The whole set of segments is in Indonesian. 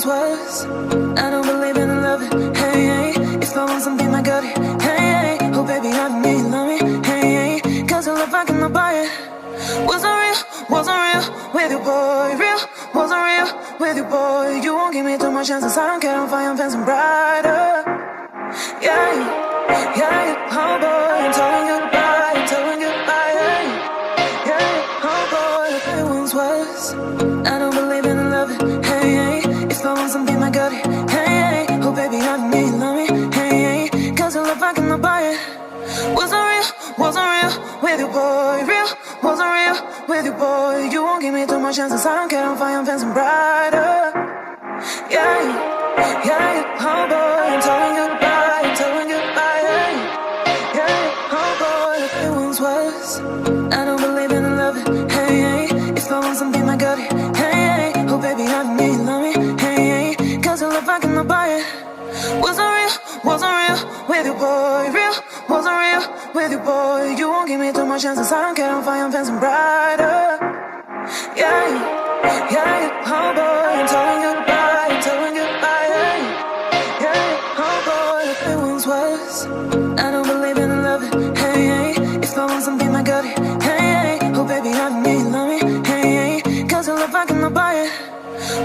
once was. I don't believe in love, hey, hey. If I want something, I got it, hey, hey. Oh baby, I don't need love me, hey, hey. Cause I love I cannot buy it. Wasn't real with you, boy. Real, wasn't real with you, boy. You won't give me too much chances. I don't care if I am fancy brighter. Yeah, yeah, oh boy, I'm telling goodbye, yeah, yeah, oh boy, it once was. I don't believe in love, hey, hey. If I want something, I got it, hey, hey. Oh baby, I don't need love me, hey, hey. Cause I love I cannot buy it. Wasn't real with you, boy. Real, wasn't real with you, boy. You won't give me too much chances. I don't care if I am fancy brighter. Yeah, yeah, oh boy, I'm telling goodbye, yeah, yeah, oh boy, it once was. I don't believe in love, hey, hey. If I want something, I got it, hey, hey. Oh baby, I don't need love me, hey, hey. Cause I love I cannot buy it. Wasn't real with you, boy. Real, wasn't real with you, boy. You won't give me too much chances. I don't care if I am fancy brighter. Yeah, yeah, oh boy, I'm telling goodbye, yeah, yeah, oh boy, it once was. I don't believe in love, hey, hey. If I want something, I got it, hey, hey. Oh baby, I don't need love me, hey, hey. Cause I love I cannot buy it.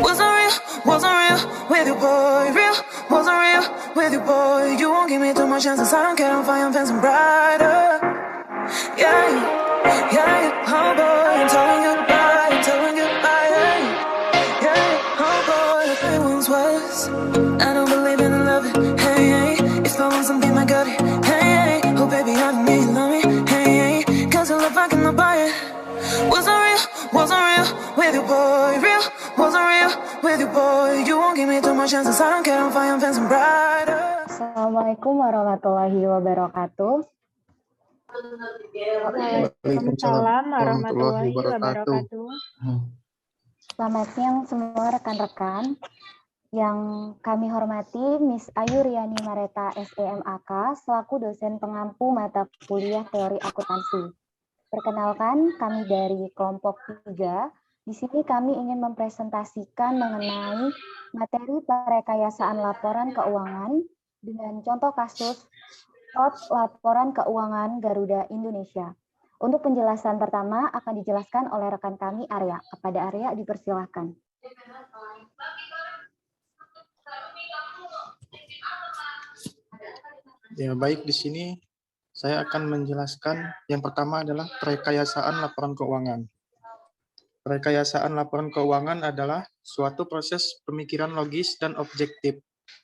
Wasn't real with you, boy. Real, wasn't real with you, boy. You won't give me too much chances. I don't care if I am fancy brighter. Yeah, yeah, oh boy, I'm telling goodbye, yeah, yeah, oh boy, it once was. I don't believe in love, hey, hey. If I want something, I got it, hey, hey. Oh baby, I don't need love me, hey, hey. Cause I love I cannot buy it. Wasn't real with you, boy. Real, wasn't real with you, boy. You won't give me too much chances. I don't care if I am fancy brighter. Assalamualaikum warahmatullahi wabarakatuh. Waalaikumsalam warahmatullahi wabarakatuh. Selamat siang semua rekan-rekan. Yang kami hormati Miss Ayu Riani Mareta SEMAK selaku dosen pengampu mata kuliah teori akuntansi. Perkenalkan, kami dari kelompok 3. Di sini kami ingin mempresentasikan mengenai materi perekayasaan laporan keuangan dengan contoh kasus laporan keuangan Garuda Indonesia. Untuk penjelasan pertama akan dijelaskan oleh rekan kami Arya. Kepada Arya dipersilahkan. Ya, baik, di sini saya akan menjelaskan yang pertama adalah perekayasaan laporan keuangan. Perekayasaan laporan keuangan adalah suatu proses pemikiran logis dan objektif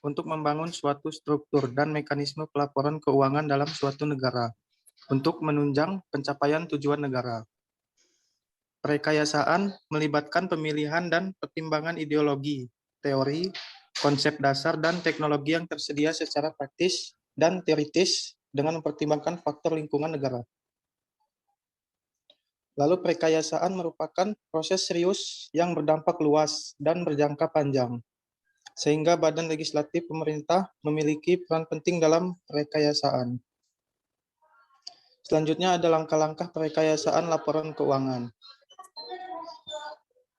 untuk membangun suatu struktur dan mekanisme pelaporan keuangan dalam suatu negara untuk menunjang pencapaian tujuan negara. Perekayasaan melibatkan pemilihan dan pertimbangan ideologi, teori, konsep dasar, dan teknologi yang tersedia secara praktis dan teoritis dengan mempertimbangkan faktor lingkungan negara. Lalu perekayasaan merupakan proses serius yang berdampak luas dan berjangka panjang, sehingga badan legislatif pemerintah memiliki peran penting dalam perekayasaan. Selanjutnya ada langkah-langkah perekayasaan laporan keuangan.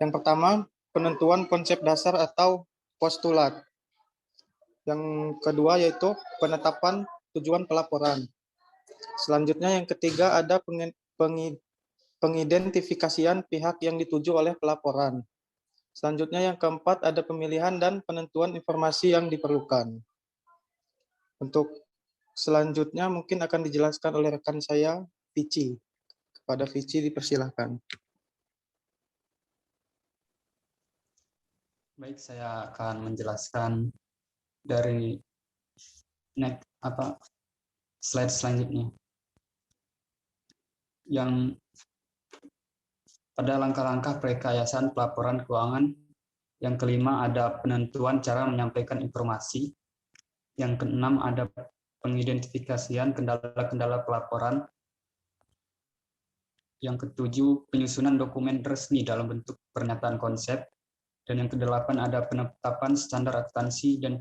Yang pertama, penentuan konsep dasar atau postulat. Yang kedua yaitu penetapan tujuan pelaporan. Selanjutnya yang ketiga ada pengidentifikasian pihak yang dituju oleh pelaporan. Selanjutnya yang keempat ada pemilihan dan penentuan informasi yang diperlukan. Untuk selanjutnya mungkin akan dijelaskan oleh rekan saya, Vici. Kepada Vici dipersilahkan. Baik, saya akan menjelaskan dari slide selanjutnya. Yang pada langkah-langkah perekayasaan pelaporan keuangan, yang kelima ada penentuan cara menyampaikan informasi. Yang keenam ada pengidentifikasian kendala-kendala pelaporan. Yang ketujuh penyusunan dokumen resmi dalam bentuk pernyataan konsep. Dan yang kedelapan ada penetapan standar akuntansi dan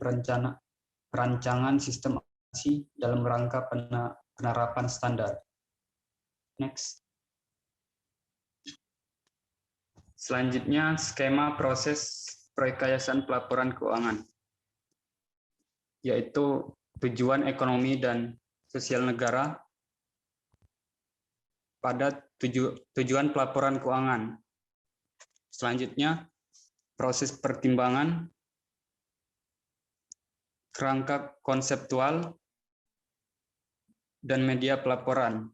perancangan sistem akuntansi dalam rangka penerapan standar. Next. Selanjutnya skema proses perekayasaan pelaporan keuangan, yaitu tujuan ekonomi dan sosial negara pada tujuan pelaporan keuangan. Selanjutnya, proses pertimbangan, kerangka konseptual, dan media pelaporan.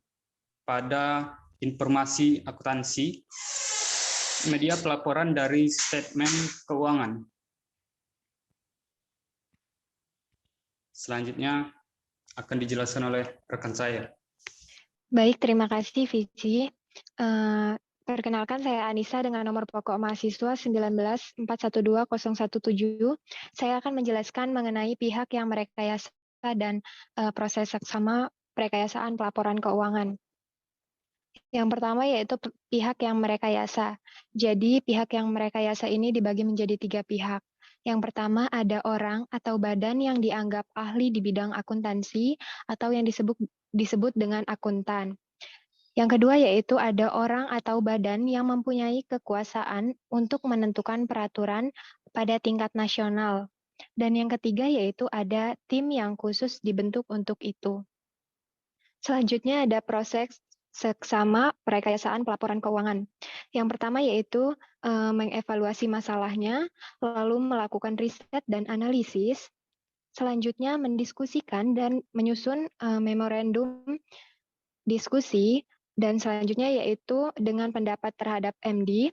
Pada informasi akuntansi, media pelaporan dari statement keuangan. Selanjutnya akan dijelaskan oleh rekan saya. Baik, terima kasih Vici. Perkenalkan, saya Anissa dengan nomor pokok mahasiswa 194120117. Saya akan menjelaskan mengenai pihak yang merekayasa dan proses seksama perekayasaan pelaporan keuangan. Yang pertama yaitu pihak yang merekayasa. Jadi pihak yang merekayasa ini dibagi menjadi 3 pihak. Yang pertama ada orang atau badan yang dianggap ahli di bidang akuntansi atau yang disebut dengan akuntan. Yang kedua yaitu ada orang atau badan yang mempunyai kekuasaan untuk menentukan peraturan pada tingkat nasional. Dan yang ketiga yaitu ada tim yang khusus dibentuk untuk itu. Selanjutnya ada proses seksama perekayasaan pelaporan keuangan. Yang pertama yaitu mengevaluasi masalahnya, lalu melakukan riset dan analisis. Selanjutnya mendiskusikan dan menyusun memorandum diskusi. Dan selanjutnya yaitu dengan pendapat terhadap MD.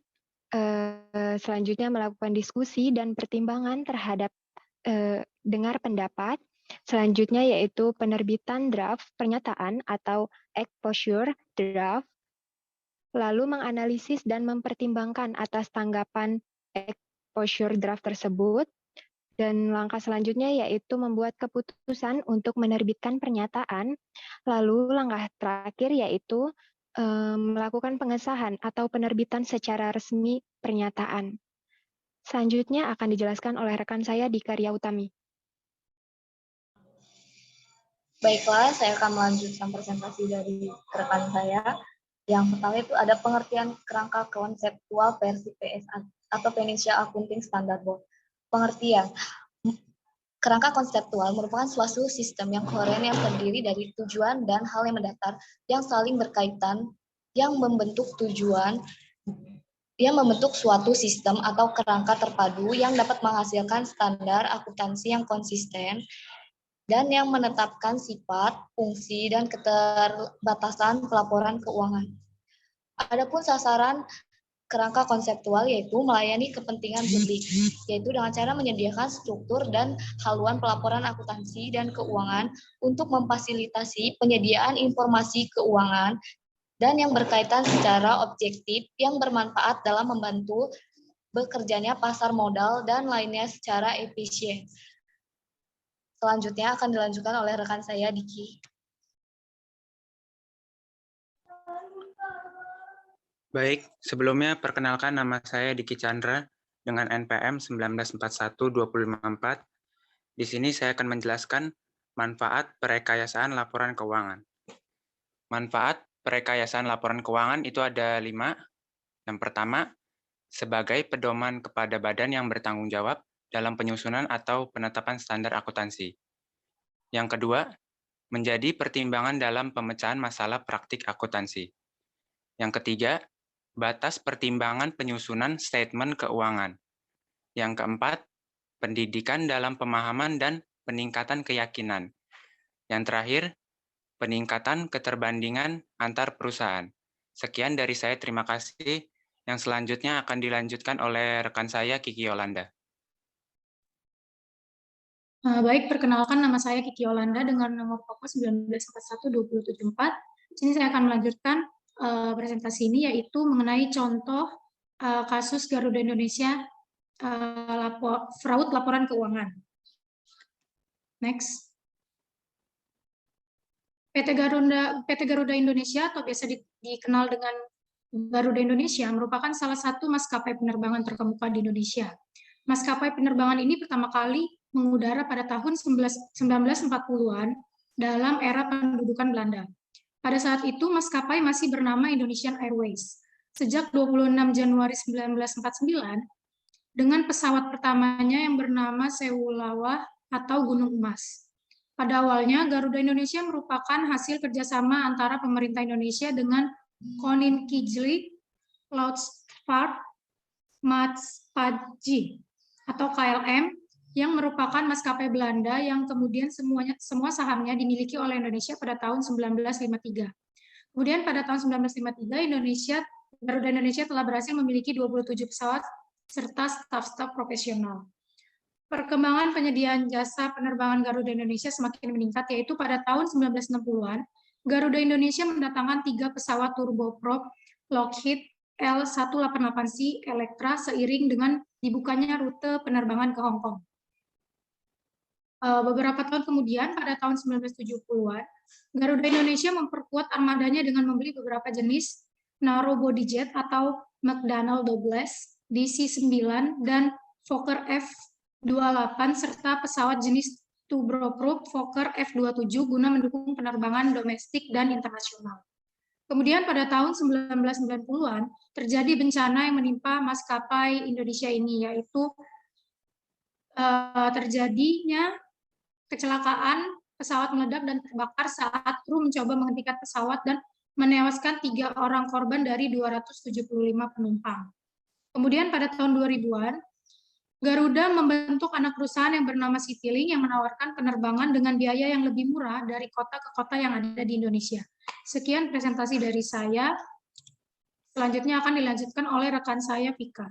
Selanjutnya melakukan diskusi dan pertimbangan terhadap dengar pendapat. Selanjutnya yaitu penerbitan draft pernyataan atau exposure draft, lalu menganalisis dan mempertimbangkan atas tanggapan exposure draft tersebut, dan langkah selanjutnya yaitu membuat keputusan untuk menerbitkan pernyataan, lalu langkah terakhir yaitu melakukan pengesahan atau penerbitan secara resmi pernyataan. Selanjutnya akan dijelaskan oleh rekan saya Dika Ria Utami. Baiklah, saya akan melanjutkan presentasi dari rekan saya. Yang pertama itu ada pengertian kerangka konseptual versi PSA atau Financial Accounting Standard Board. Pengertian, kerangka konseptual merupakan suatu sistem yang koheren yang terdiri dari tujuan dan hal yang mendasar yang saling berkaitan, yang membentuk suatu sistem atau kerangka terpadu yang dapat menghasilkan standar akuntansi yang konsisten dan yang menetapkan sifat, fungsi, dan keterbatasan pelaporan keuangan. Adapun sasaran kerangka konseptual yaitu melayani kepentingan publik, yaitu dengan cara menyediakan struktur dan haluan pelaporan akuntansi dan keuangan untuk memfasilitasi penyediaan informasi keuangan dan yang berkaitan secara objektif yang bermanfaat dalam membantu bekerjanya pasar modal dan lainnya secara efisien. Selanjutnya akan dilanjutkan oleh rekan saya, Diki. Baik, sebelumnya perkenalkan nama saya Diki Chandra dengan NPM 1941-254. Di sini saya akan menjelaskan manfaat perekayasaan laporan keuangan. Manfaat perekayasaan laporan keuangan itu ada 5. Yang pertama, sebagai pedoman kepada badan yang bertanggung jawab dalam penyusunan atau penetapan standar akuntansi. Yang kedua, menjadi pertimbangan dalam pemecahan masalah praktik akuntansi. Yang ketiga, batas pertimbangan penyusunan statement keuangan. Yang keempat, pendidikan dalam pemahaman dan peningkatan keyakinan. Yang terakhir, peningkatan keterbandingan antar perusahaan. Sekian dari saya, terima kasih. Yang selanjutnya akan dilanjutkan oleh rekan saya, Kiki Yolanda. Baik, perkenalkan nama saya Kiki Yolanda dengan nomor pokok 1941274. Sini saya akan melanjutkan presentasi ini yaitu mengenai contoh kasus Garuda Indonesia fraud laporan keuangan. Next. PT Garuda Indonesia atau biasa dikenal dengan Garuda Indonesia merupakan salah satu maskapai penerbangan terkemuka di Indonesia. Maskapai penerbangan ini pertama kali mengudara pada tahun 1940-an dalam era pendudukan Belanda. Pada saat itu, maskapai masih bernama Indonesian Airways. Sejak 26 Januari 1949, dengan pesawat pertamanya yang bernama Sewulawah atau Gunung Emas. Pada awalnya, Garuda Indonesia merupakan hasil kerjasama antara pemerintah Indonesia dengan Koninklijke Luchtvaart Maatschappij atau KLM yang merupakan maskapai Belanda yang kemudian semua sahamnya dimiliki oleh Indonesia pada tahun 1953. Kemudian pada tahun 1953 Garuda Indonesia telah berhasil memiliki 27 pesawat serta staf-staf profesional. Perkembangan penyediaan jasa penerbangan Garuda Indonesia semakin meningkat, yaitu pada tahun 1960-an, Garuda Indonesia mendatangkan 3 pesawat turboprop Lockheed L188C Electra seiring dengan dibukanya rute penerbangan ke Hong Kong. Beberapa tahun kemudian, pada tahun 1970-an, Garuda Indonesia memperkuat armadanya dengan membeli beberapa jenis narrow body jet atau McDonnell Douglas DC-9 dan Fokker F-28 serta pesawat jenis turboprop Fokker F-27 guna mendukung penerbangan domestik dan internasional. Kemudian pada tahun 1990-an terjadi bencana yang menimpa maskapai Indonesia ini, yaitu terjadinya kecelakaan pesawat meledak dan terbakar saat kru mencoba menghentikan pesawat dan menewaskan 3 orang korban dari 275 penumpang. Kemudian pada tahun 2000-an, Garuda membentuk anak perusahaan yang bernama Citylink yang menawarkan penerbangan dengan biaya yang lebih murah dari kota ke kota yang ada di Indonesia. Sekian presentasi dari saya. Selanjutnya akan dilanjutkan oleh rekan saya, Vika.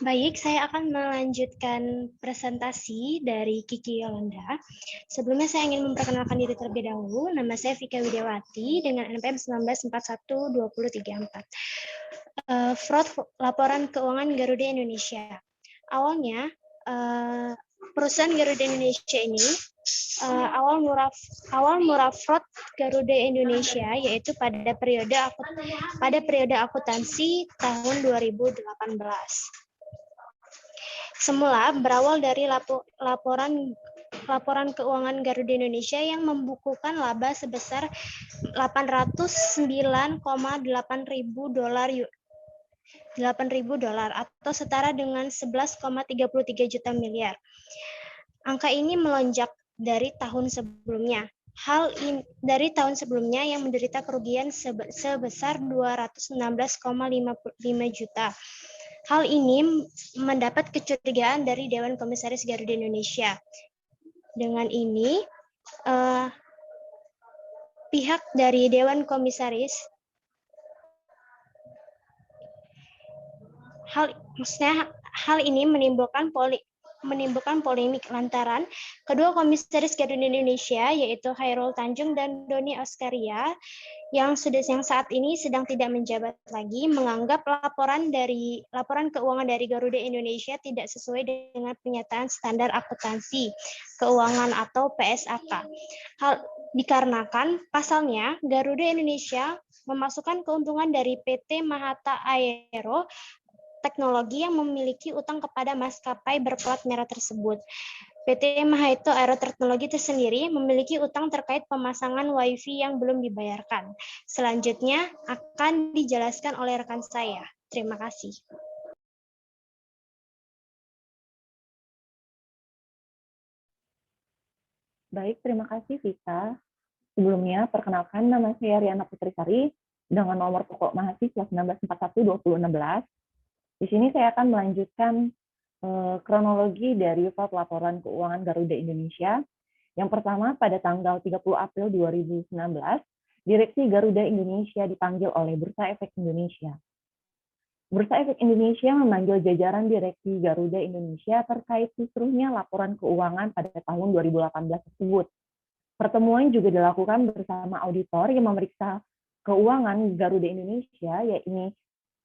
Baik, saya akan melanjutkan presentasi dari Kiki Yolanda. Sebelumnya saya ingin memperkenalkan diri terlebih dahulu. Nama saya Vika Widiawati dengan NPM 19412034. Fraud laporan keuangan Garuda Indonesia. Awalnya perusahaan Garuda Indonesia ini awal mula fraud Garuda Indonesia yaitu pada periode akuntansi tahun 2018. Semula berawal dari laporan keuangan Garuda Indonesia yang membukukan laba sebesar 809,8 ribu dolar atau setara dengan 11,33 juta miliar. Angka ini melonjak dari tahun sebelumnya. Dari tahun sebelumnya yang menderita kerugian sebesar 216,55 juta. Hal ini mendapat kecurigaan dari Dewan Komisaris Garuda Indonesia. Dengan ini, pihak dari Dewan Komisaris hal ini menimbulkan polemik lantaran kedua komisaris Garuda Indonesia yaitu Khairul Tanjung dan Doni Oskaria yang saat ini sedang tidak menjabat lagi menganggap laporan keuangan dari Garuda Indonesia tidak sesuai dengan pernyataan standar akuntansi keuangan atau PSAK. Hal dikarenakan pasalnya Garuda Indonesia memasukkan keuntungan dari PT Mahata Aero Teknologi yang memiliki utang kepada maskapai berplat merah tersebut. PT Mahito Aero Teknologi tersendiri memiliki utang terkait pemasangan WiFi yang belum dibayarkan. Selanjutnya akan dijelaskan oleh rekan saya. Terima kasih. Baik, terima kasih Vita. Sebelumnya, perkenalkan nama saya Riana Putri Sari dengan nomor pokok mahasiswa 1941-2016. Di sini saya akan melanjutkan kronologi dari fraud laporan keuangan Garuda Indonesia. Yang pertama, pada tanggal 30 April 2019, Direksi Garuda Indonesia dipanggil oleh Bursa Efek Indonesia. Bursa Efek Indonesia memanggil jajaran Direksi Garuda Indonesia terkait kisruhnya laporan keuangan pada tahun 2018 tersebut. Pertemuan juga dilakukan bersama auditor yang memeriksa keuangan Garuda Indonesia, yaitu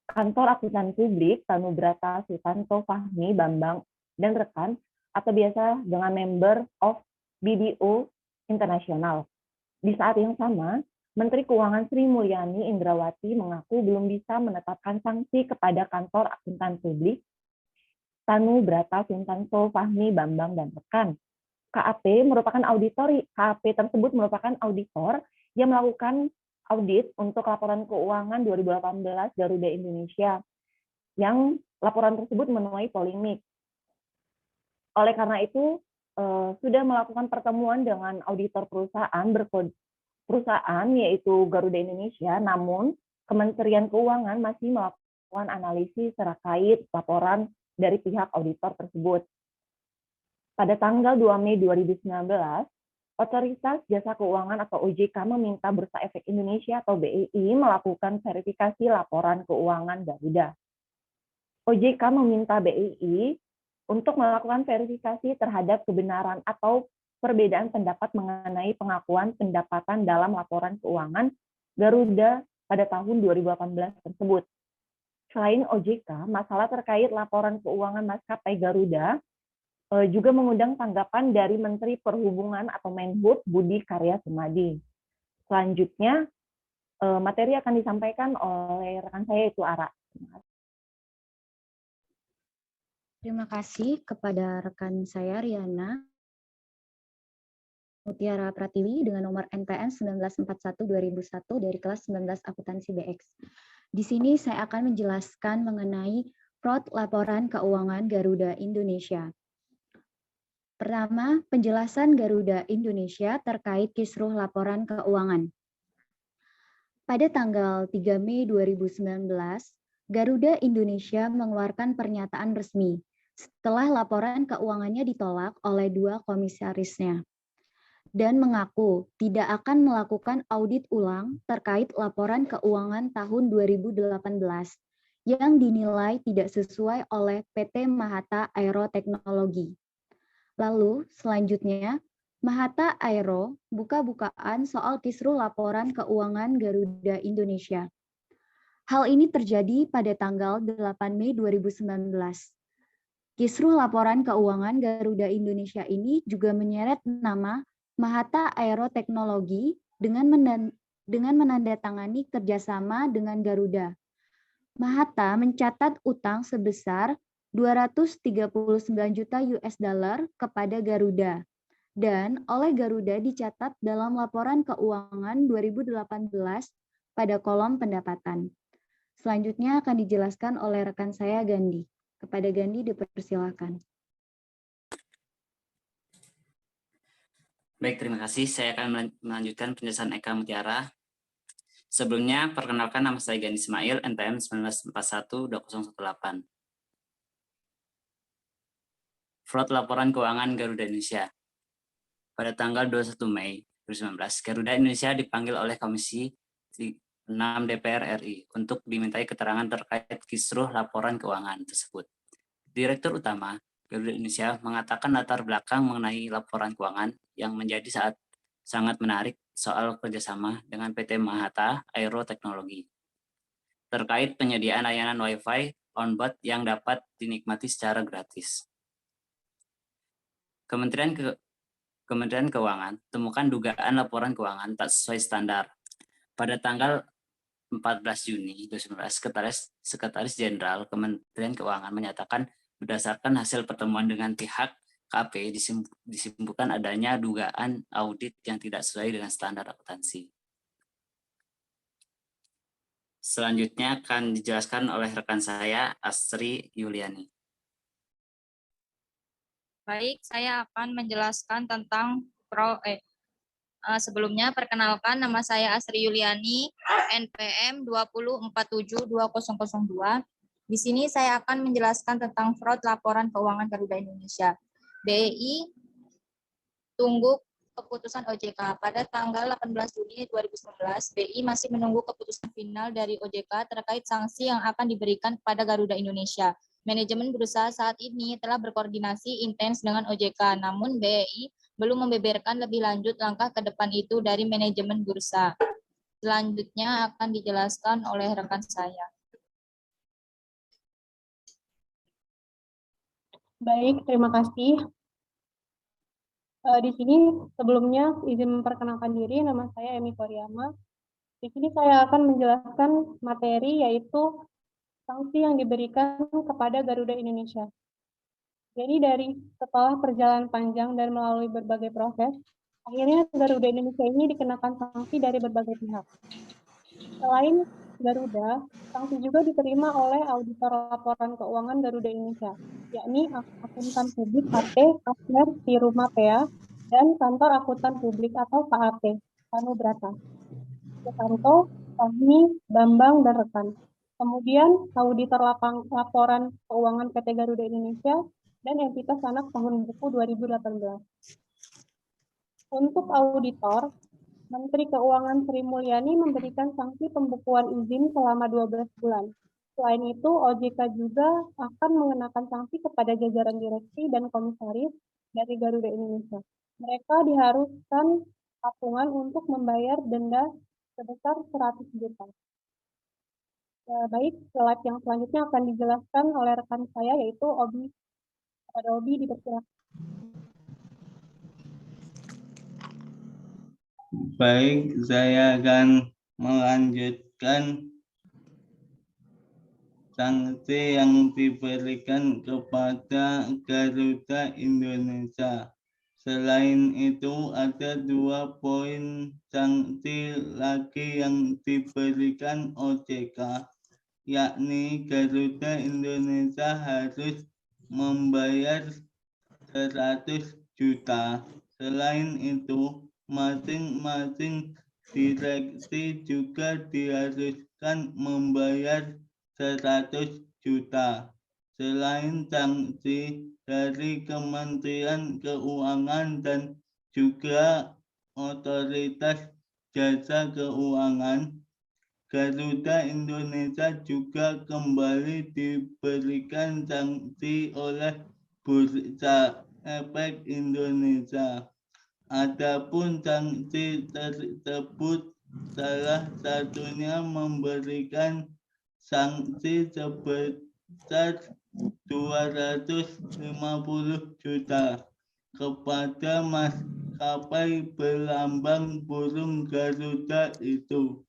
Kantor Akuntan Publik Tanubrata Sutanto Fahmi Bambang dan rekan atau biasa dengan Member of BDO Internasional. Di saat yang sama, Menteri Keuangan Sri Mulyani Indrawati mengaku belum bisa menetapkan sanksi kepada Kantor Akuntan Publik Tanubrata Sutanto Fahmi Bambang dan rekan. KAP tersebut merupakan auditor yang melakukan audit untuk laporan keuangan 2018 Garuda Indonesia, yang laporan tersebut menuai polemik. Oleh karena itu, sudah melakukan pertemuan dengan auditor perusahaan yaitu Garuda Indonesia, namun Kementerian Keuangan masih melakukan analisis terkait laporan dari pihak auditor tersebut. Pada tanggal 2 Mei 2019, Otoritas Jasa Keuangan atau OJK meminta Bursa Efek Indonesia atau BEI melakukan verifikasi laporan keuangan Garuda. OJK meminta BEI untuk melakukan verifikasi terhadap kebenaran atau perbedaan pendapat mengenai pengakuan pendapatan dalam laporan keuangan Garuda pada tahun 2018 tersebut. Selain OJK, masalah terkait laporan keuangan maskapai Garuda juga mengundang tanggapan dari Menteri Perhubungan atau Menhub Budi Karya Sumadi. Selanjutnya, materi akan disampaikan oleh rekan saya yaitu Ara. Terima kasih kepada rekan saya Riana Mutiara Pratiwi dengan nomor NPM 1941-2001 dari kelas 19 Akuntansi BX. Di sini saya akan menjelaskan mengenai fraud laporan keuangan Garuda Indonesia. Pertama, penjelasan Garuda Indonesia terkait kisruh laporan keuangan. Pada tanggal 3 Mei 2019, Garuda Indonesia mengeluarkan pernyataan resmi setelah laporan keuangannya ditolak oleh 2 komisarisnya dan mengaku tidak akan melakukan audit ulang terkait laporan keuangan tahun 2018 yang dinilai tidak sesuai oleh PT Mahata Aero Teknologi. Lalu selanjutnya, Mahata Aero buka-bukaan soal kisruh laporan keuangan Garuda Indonesia. Hal ini terjadi pada tanggal 8 Mei 2019. Kisruh laporan keuangan Garuda Indonesia ini juga menyeret nama Mahata Aero Teknologi dengan menandatangani kerjasama dengan Garuda. Mahata mencatat utang sebesar 239 juta US dollar kepada Garuda dan oleh Garuda dicatat dalam laporan keuangan 2018 pada kolom pendapatan. Selanjutnya akan dijelaskan oleh rekan saya Gandhi. Kepada Gandhi dipersilakan. Baik, terima kasih. Saya akan melanjutkan penjelasan Eka Mutiara. Sebelumnya, perkenalkan nama saya Gandhi Ismail, NPM 1941-2018. Fraud laporan keuangan Garuda Indonesia. Pada tanggal 21 Mei 2019, Garuda Indonesia dipanggil oleh Komisi 6 DPR RI untuk dimintai keterangan terkait kisruh laporan keuangan tersebut. Direktur Utama Garuda Indonesia mengatakan latar belakang mengenai laporan keuangan yang menjadi sangat menarik soal kerjasama dengan PT Mahata Aero Teknologi terkait penyediaan layanan Wi-Fi on-board yang dapat dinikmati secara gratis. Kementerian Keuangan temukan dugaan laporan keuangan tak sesuai standar. Pada tanggal 14 Juni 2019, Sekretaris Jenderal Kementerian Keuangan menyatakan berdasarkan hasil pertemuan dengan pihak KP disimpulkan adanya dugaan audit yang tidak sesuai dengan standar akuntansi. Selanjutnya akan dijelaskan oleh rekan saya Astri Yuliani. Baik, saya akan menjelaskan tentang sebelumnya perkenalkan nama saya Astri Yuliani, NPM 20472002. Di sini saya akan menjelaskan tentang fraud laporan keuangan Garuda Indonesia. BEI tunggu keputusan OJK. Pada tanggal 18 Juni 2019, BEI masih menunggu keputusan final dari OJK terkait sanksi yang akan diberikan kepada Garuda Indonesia. Manajemen berusaha saat ini telah berkoordinasi intens dengan OJK, namun BEI belum membeberkan lebih lanjut langkah ke depan itu dari manajemen bursa. Selanjutnya akan dijelaskan oleh rekan saya. Baik, terima kasih. Di sini sebelumnya izin memperkenalkan diri, nama saya Emi Koryama. Di sini saya akan menjelaskan materi yaitu sanksi yang diberikan kepada Garuda Indonesia. Jadi setelah perjalanan panjang dan melalui berbagai proses, Akhirnya Garuda Indonesia ini dikenakan sanksi dari berbagai pihak. Selain Garuda, sanksi juga diterima oleh auditor laporan keuangan Garuda Indonesia, yakni Akuntan Publik HT, Kasmer Tirumapea, dan Kantor Akuntan Publik atau KAP, Panubrata, Sukanto, Fahmi, Bambang, dan rekan. Kemudian auditor laporan keuangan PT Garuda Indonesia dan entitas anak tahun buku 2018. Untuk auditor, Menteri Keuangan Sri Mulyani memberikan sanksi pembukuan izin selama 12 bulan. Selain itu, OJK juga akan mengenakan sanksi kepada jajaran direksi dan komisaris dari Garuda Indonesia. Mereka diharuskan patungan untuk membayar denda sebesar 100 juta. Baik, slide yang selanjutnya akan dijelaskan oleh rekan saya, yaitu Obi. Kepada Obi, dipersilakan. Baik, saya akan melanjutkan sanksi yang diberikan kepada Garuda Indonesia. Selain itu, ada 2 poin sanksi lagi yang diberikan OJK, yakni Garuda Indonesia harus membayar 100 juta. Selain itu, masing-masing direksi juga diharuskan membayar 100 juta. Selain sanksi dari Kementerian Keuangan dan juga Otoritas Jasa Keuangan, Garuda Indonesia juga kembali diberikan sanksi oleh Bursa Efek Indonesia. Adapun sanksi tersebut salah satunya memberikan sanksi sebesar 250 juta kepada maskapai berlambang burung Garuda itu.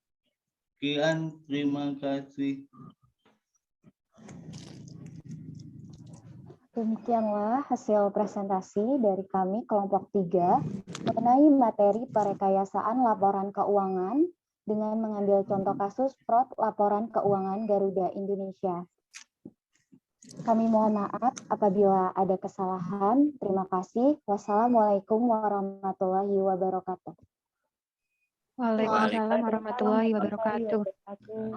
Sekian, terima kasih. Demikianlah hasil presentasi dari kami kelompok 3 mengenai materi perekayasaan laporan keuangan dengan mengambil contoh kasus fraud laporan keuangan Garuda Indonesia. Kami mohon maaf apabila ada kesalahan. Terima kasih. Wassalamualaikum warahmatullahi wabarakatuh. Waalaikumsalam warahmatullahi wabarakatuh.